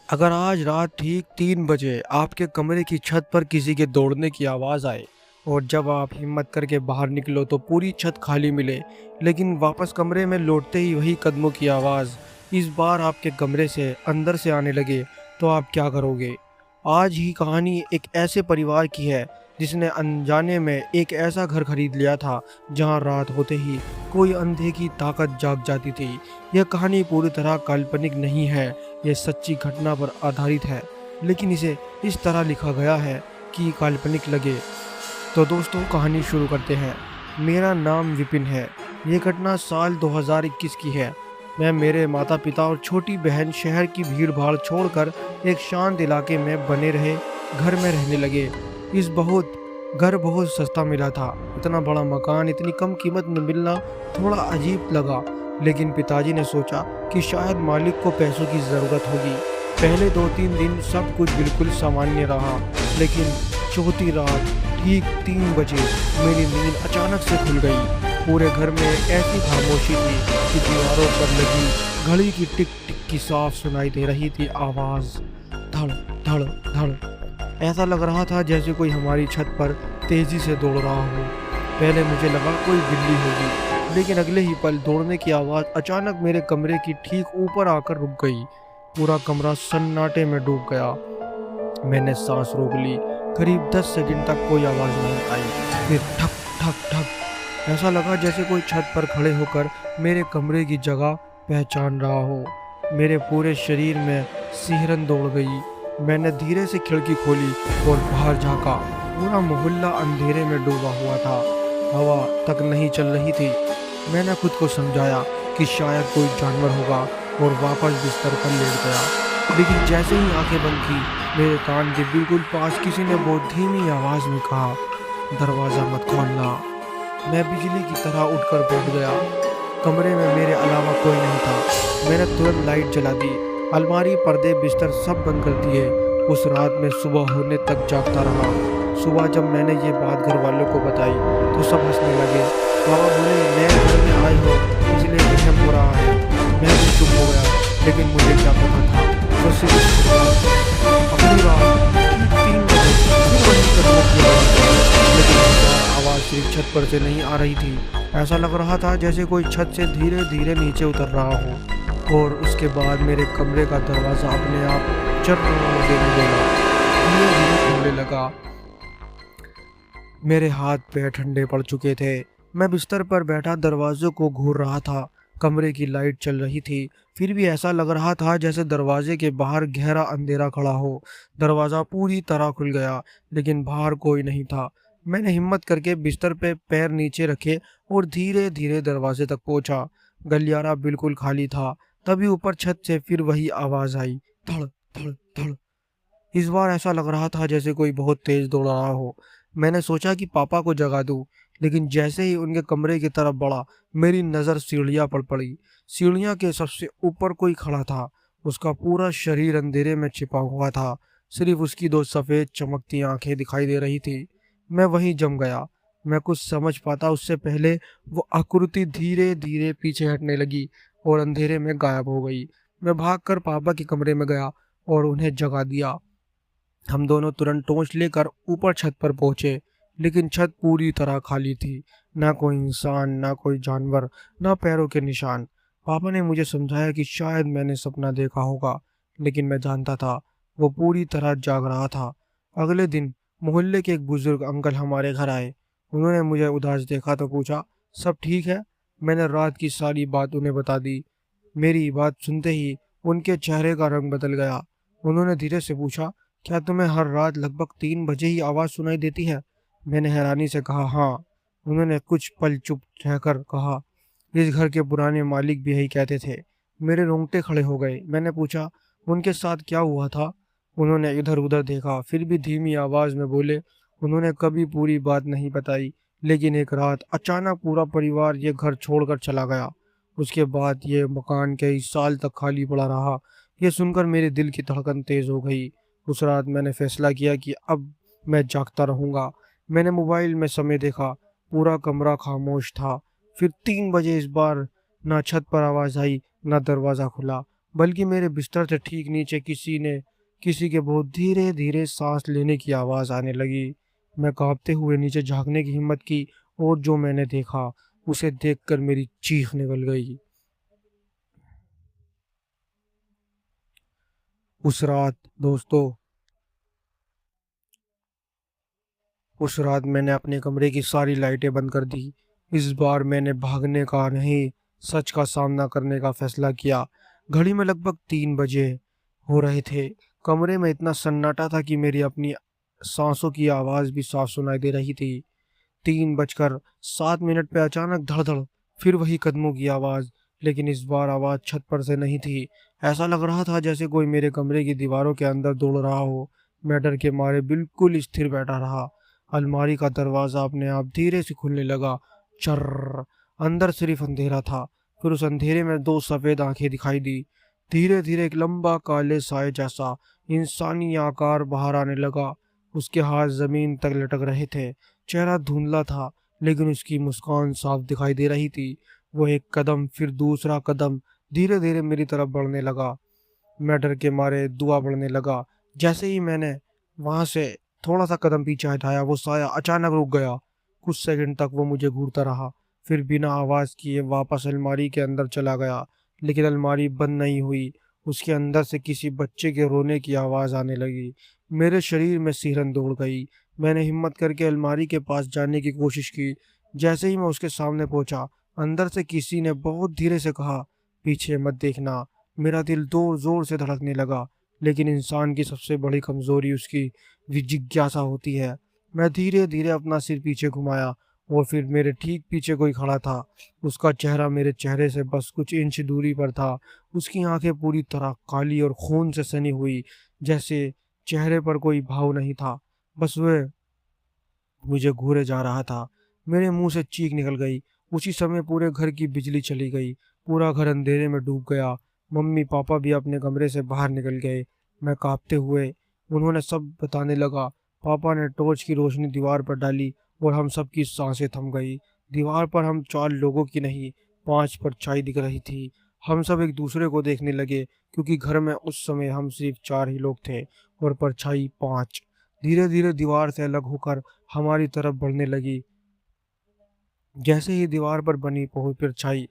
अगर आज रात ठीक 3 बजे आपके कमरे की छत पर किसी के दौड़ने की आवाज़ आए और जब आप हिम्मत करके बाहर निकलो तो पूरी छत खाली मिले, लेकिन वापस कमरे में लौटते ही वही कदमों की आवाज़ इस बार आपके कमरे से अंदर से आने लगे, तो आप क्या करोगे? आज ही कहानी एक ऐसे परिवार की है जिसने अनजाने में एक ऐसा घर खरीद लिया था जहां रात होते ही कोई अंधे की ताकत जाग जाती थी। यह कहानी पूरी तरह काल्पनिक नहीं है, यह सच्ची घटना पर आधारित है, लेकिन इसे इस तरह लिखा गया है कि काल्पनिक लगे। तो दोस्तों, कहानी शुरू करते हैं। मेरा नाम विपिन है। ये घटना साल 2021 की है। मैं, मेरे माता पिता और छोटी बहन शहर की भीड़ भाड़ छोड़कर एक शांत इलाके में बने रहे घर में रहने लगे। इस बहुत घर बहुत सस्ता मिला था। इतना बड़ा मकान इतनी कम कीमत में मिलना थोड़ा अजीब लगा, लेकिन पिताजी ने सोचा कि शायद मालिक को पैसों की ज़रूरत होगी। पहले 2-3 दिन सब कुछ बिल्कुल सामान्य रहा, लेकिन चौथी रात ठीक 3 बजे मेरी नींद अचानक से खुल गई। पूरे घर में ऐसी खामोशी थी कि दीवारों पर लगी घड़ी की टिक टिक की साफ सुनाई दे रही थी आवाज़, धड़ धड़ धड़। ऐसा लग रहा था जैसे कोई हमारी छत पर तेजी से दौड़ रहा हो। पहले मुझे लगा कोई बिल्ली होगी, लेकिन अगले ही पल दौड़ने की आवाज़ अचानक मेरे कमरे की ठीक ऊपर आकर रुक गई। पूरा कमरा सन्नाटे में डूब गया। मैंने सांस रोक ली। करीब 10 सेकंड तक कोई आवाज़ नहीं आई। फिर ठक ठक ठक। ऐसा लगा जैसे कोई छत पर खड़े होकर मेरे कमरे की जगह पहचान रहा हो। मेरे पूरे शरीर में सिहरन दौड़ गई। मैंने धीरे से खिड़की खोली और बाहर झांका। पूरा मोहल्ला अंधेरे में डूबा हुआ था। हवा तक नहीं चल रही थी। मैंने खुद को समझाया कि शायद कोई जानवर होगा और वापस बिस्तर पर लेट गया। लेकिन जैसे ही आंखें बंद की, मेरे कान के बिल्कुल पास किसी ने बहुत धीमी आवाज़ में कहा, दरवाज़ा मत खोलना। मैं बिजली की तरह उठकर बैठ गया। कमरे में मेरे अलावा कोई नहीं था। मैंने तुरंत लाइट जला दी, अलमारी, पर्दे, बिस्तर सब बंद कर दिए। उस रात में सुबह होने तक जागता रहा। सुबह जब मैंने ये बात घर वालों को बताई तो सब हंसने लगे। पापा बोले, नए घर में आए हो इसलिए वहम हो रहा है। मैं भी चुप हो गया, लेकिन मुझे क्या पता था। तो सिर्फ अगली रात ठीक 3 बजे फिर वही कदमों की आवाज़ आई, लेकिन इस बार आवाज़ सिर्फ छत पर से नहीं आ रही थी। ऐसा लग रहा था जैसे कोई छत से धीरे धीरे नीचे उतर रहा हो। और उसके बाद मेरे कमरे का दरवाज़ा अपने आप चर्र देने लगा, धीरे धीरे खुलने लगा। मेरे हाथ पैर ठंडे पड़ चुके थे। मैं बिस्तर पर बैठा दरवाजे को घूर रहा था। कमरे की लाइट चल रही थी, फिर भी ऐसा लग रहा था जैसे दरवाजे के बाहर गहरा अंधेरा खड़ा हो। दरवाज़ा पूरी तरह खुल गया, लेकिन बाहर कोई नहीं था। मैंने हिम्मत करके बिस्तर पे पैर नीचे रखे और धीरे धीरे दरवाजे तक पहुंचा। गलियारा बिल्कुल खाली था। तभी ऊपर छत से फिर वही आवाज़ आई, धड़ धड़ धड़। इस बार ऐसा लग रहा था जैसे कोई बहुत तेज दौड़ रहा हो। मैंने सोचा कि पापा को जगा दूं, लेकिन जैसे ही उनके कमरे की तरफ बढ़ा, मेरी नज़र सीढ़ियाँ पर पड़ी। सीढ़ियाँ के सबसे ऊपर कोई खड़ा था। उसका पूरा शरीर अंधेरे में छिपा हुआ था। सिर्फ उसकी दो सफ़ेद चमकती आंखें दिखाई दे रही थी। मैं वहीं जम गया। मैं कुछ समझ पाता उससे पहले वो आकृति धीरे धीरे पीछे हटने लगी और अंधेरे में गायब हो गई। मैं भागकर पापा के कमरे में गया और उन्हें जगा दिया। हम दोनों तुरंत टॉर्च लेकर ऊपर छत पर पहुंचे, लेकिन छत पूरी तरह खाली थी। ना कोई इंसान, ना कोई जानवर, ना पैरों के निशान। पापा ने मुझे समझाया कि शायद मैंने सपना देखा होगा, लेकिन मैं जानता था वो पूरी तरह जाग रहा था। अगले दिन मोहल्ले के एक बुजुर्ग अंकल हमारे घर आए। उन्होंने मुझे उदास देखा तो पूछा, सब ठीक है? मैंने रात की सारी बात उन्हें बता दी। मेरी बात सुनते ही उनके चेहरे का रंग बदल गया। उन्होंने धीरे से पूछा, क्या तुम्हें हर रात लगभग 3 बजे ही आवाज़ सुनाई देती है? मैंने हैरानी से कहा, हाँ। उन्होंने कुछ पल चुप रहकर कहा, इस घर के पुराने मालिक भी यही कहते थे। मेरे रोंगटे खड़े हो गए। मैंने पूछा, उनके साथ क्या हुआ था? उन्होंने इधर उधर देखा, फिर भी धीमी आवाज़ में बोले, उन्होंने कभी पूरी बात नहीं बताई, लेकिन एक रात अचानक पूरा परिवार ये घर छोड़कर चला गया। उसके बाद ये मकान कई साल तक खाली पड़ा रहा। ये सुनकर मेरे दिल की धड़कन तेज़ हो गई। उस रात मैंने फैसला किया कि अब मैं जागता रहूँगा। मैंने मोबाइल में समय देखा, पूरा कमरा खामोश था। फिर 3 बजे इस बार ना छत पर आवाज़ आई, ना दरवाज़ा खुला। बल्कि मेरे बिस्तर से ठीक नीचे किसी के बहुत धीरे धीरे सांस लेने की आवाज़ आने लगी। मैं कांपते हुए नीचे झांकने की हिम्मत की और जो मैंने देखा उसे देखकर मेरी चीख निकल गई। उस रात दोस्तों उस रात मैंने अपने कमरे की सारी लाइटें बंद कर दी। इस बार मैंने भागने का नहीं, सच का सामना करने का फैसला किया। घड़ी में लगभग 3 बजे हो रहे थे। कमरे में इतना सन्नाटा था कि मेरी अपनी सांसों की आवाज़ भी साफ सुनाई दे रही थी। 3:07 पे अचानक धड़-धड़, फिर वही कदमों की आवाज़, लेकिन इस बार आवाज़ छत पर से नहीं थी। ऐसा लग रहा था जैसे कोई मेरे कमरे की दीवारों के अंदर दौड़ रहा हो। मैं डर के मारे बिल्कुल स्थिर बैठा रहा। अलमारी का दरवाज़ा अपने आप धीरे से खुलने लगा। चर्र! अंदर सिर्फ अंधेरा था। फिर उस अंधेरे में 2 सफ़ेद आँखें दिखाई दी। धीरे-धीरे एक लंबा काले साए जैसा इंसानी आकार बाहर आने लगा। उसके हाथ ज़मीन तक लटक रहे थे। चेहरा धुंधला था, लेकिन उसकी मुस्कान साफ दिखाई दे रही थी। वो एक कदम, फिर दूसरा कदम धीरे धीरे मेरी तरफ बढ़ने लगा। मैं डर के मारे दुआ पड़ने लगा। जैसे ही मैंने वहां से थोड़ा सा कदम पीछे हटाया, वो साया अचानक रुक गया। कुछ सेकंड तक वो मुझे घूरता रहा, फिर बिना आवाज किए वापस अलमारी के अंदर चला गया। लेकिन अलमारी बंद नहीं हुई। उसके अंदर से किसी बच्चे के रोने की आवाज आने लगी। मेरे शरीर में सिहरन दौड़ गई। मैंने हिम्मत करके अलमारी के पास जाने की कोशिश की। जैसे ही मैं उसके सामने पहुंचा, अंदर से किसी ने बहुत धीरे से कहा, पीछे मत देखना। मेरा दिल जोर जोर से धड़कने लगा। लेकिन इंसान की सबसे बड़ी कमजोरी उसकी जिज्ञासा होती है। मैं धीरे धीरे अपना सिर पीछे घुमाया और फिर मेरे ठीक पीछे कोई खड़ा था। उसका चेहरा मेरे चेहरे से बस कुछ इंच दूरी पर था। उसकी आंखें पूरी तरह काली और खून से सनी हुई, जैसे चेहरे पर कोई भाव नहीं था। बस वह मुझे घूरे जा रहा था। मेरे मुंह से चीख निकल गई। उसी समय पूरे घर की बिजली चली गई। पूरा घर अंधेरे में डूब गया। मम्मी पापा भी अपने कमरे से बाहर निकल गए। मैं कांपते हुए उन्होंने सब बताने लगा। पापा ने टॉर्च की रोशनी दीवार पर डाली और हम सब की सांसें थम गई। दीवार पर हम 4 लोगों की नहीं, 5 परछाई दिख रही थी। हम सब एक दूसरे को देखने लगे, क्योंकि घर में उस समय हम सिर्फ 4 ही लोग थे और परछाई 5। धीरे धीरे दीवार से अलग होकर हमारी तरफ बढ़ने लगी। जैसे ही दीवार पर बनी पहुंच परछाई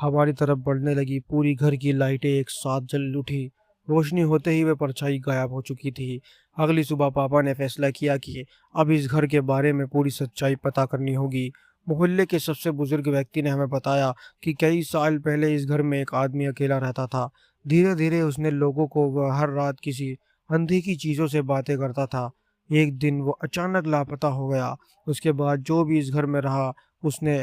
हमारी तरफ बढ़ने लगी, पूरी घर की लाइटें एक साथ जल उठी। रोशनी होते ही वह परछाई गायब हो चुकी थी। अगली सुबह पापा ने फैसला किया कि अब इस घर के बारे में पूरी सच्चाई पता करनी होगी। मोहल्ले के सबसे बुजुर्ग व्यक्ति ने हमें बताया कि कई साल पहले इस घर में एक आदमी अकेला रहता था। धीरे धीरे उसने लोगों को वह हर रात किसी अनदेखी चीजों से बातें करता था। एक दिन वो अचानक लापता हो गया। उसके बाद जो भी इस घर में रहा, उसने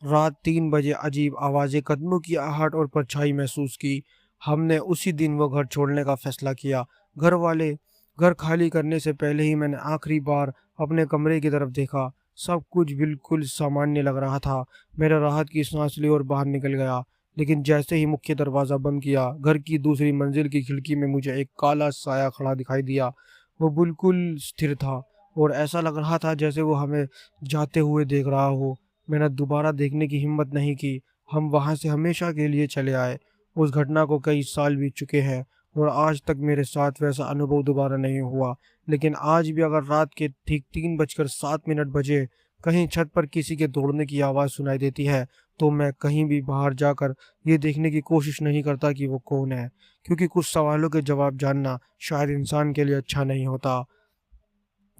रात 3 बजे अजीब आवाजें, कदमों की आहट और परछाई महसूस की। हमने उसी दिन वो घर छोड़ने का फैसला किया। घर खाली करने से पहले ही मैंने आखिरी बार अपने कमरे की तरफ देखा। सब कुछ बिल्कुल सामान्य लग रहा था। मैंने राहत की सांस ली और बाहर निकल गया। लेकिन जैसे ही मुख्य दरवाज़ा बंद किया, घर की दूसरी मंजिल की खिड़की में मुझे एक काला साया खड़ा दिखाई दिया। वो बिल्कुल स्थिर था और ऐसा लग रहा था जैसे वो हमें जाते हुए देख रहा हो। मैंने दोबारा देखने की हिम्मत नहीं की। हम वहां से हमेशा के लिए चले आए। उस घटना को कई साल बीत चुके हैं और आज तक मेरे साथ वैसा अनुभव दोबारा नहीं हुआ। लेकिन आज भी अगर रात के ठीक 3:07 बजे कहीं छत पर किसी के दौड़ने की आवाज़ सुनाई देती है, तो मैं कहीं भी बाहर जाकर ये देखने की कोशिश नहीं करता कि वो कौन है, क्योंकि कुछ सवालों के जवाब जानना शायद इंसान के लिए अच्छा नहीं होता।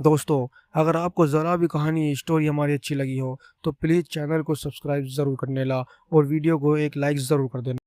दोस्तों, अगर आपको ज़रा भी कहानी स्टोरी हमारी अच्छी लगी हो, तो प्लीज़ चैनल को सब्सक्राइब ज़रूर करने ला और वीडियो को एक लाइक ज़रूर कर देना।